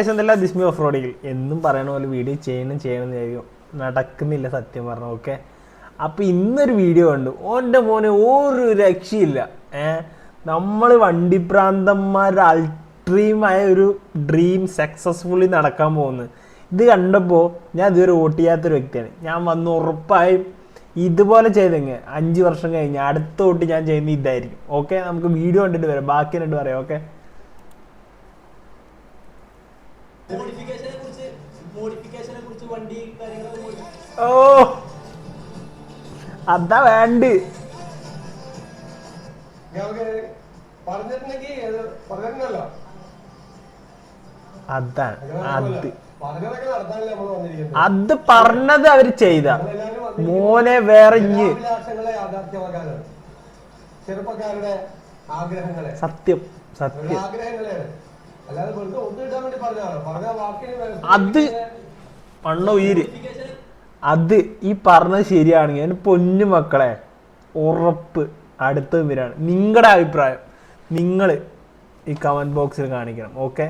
എന്തെല്ലാം ദിസ്മി ഓഫ് റോഡിൽ എന്നും പറയണ പോലെ വീഡിയോ ചെയ്യണം നടക്കുന്നില്ല സത്യം പറഞ്ഞു. ഓക്കെ, അപ്പം ഇന്നൊരു വീഡിയോ കണ്ടു. ഓൻ്റെ മോനെ ഒരു രക്ഷയില്ല. നമ്മൾ വണ്ടിപ്രാന്തന്മാരുടെ അൾട്രീമായ ഒരു ഡ്രീം സക്സസ്ഫുള്ളി നടക്കാൻ പോകുന്നു. ഇത് കണ്ടപ്പോൾ ഞാൻ ഇതുവരെ വോട്ട് ചെയ്യാത്തൊരു വ്യക്തിയാണ്. ഞാൻ വന്ന് ഉറപ്പായും ഇതുപോലെ ചെയ്തെങ്കിൽ 5 വർഷം കഴിഞ്ഞ് അടുത്ത വോട്ട് ഞാൻ ചെയ്യുന്നത് ഇതായിരിക്കും. ഓക്കെ, നമുക്ക് വീഡിയോ കണ്ടിട്ട് വരാം, ബാക്കി കണ്ടിട്ട് പറയാം. ഓക്കെ, ഓ അതാ വേണ്ട. അതാണ് അത് പറഞ്ഞത് അവര് ചെയ്ത മോനെ വേറെ ചെറുപ്പക്കാരുടെ ആഗ്രഹങ്ങളെ സത്യം അത് മണ്ണ ഉയിര് അത് ഈ പറഞ്ഞത് ശരിയാണെങ്കിൽ എൻ്റെ പൊന്നു മക്കളെ ഉറപ്പ് അടുത്ത വരാണ്. നിങ്ങളുടെ അഭിപ്രായം നിങ്ങൾ ഈ കമന്റ് ബോക്സിൽ കാണിക്കണം. ഓക്കെ.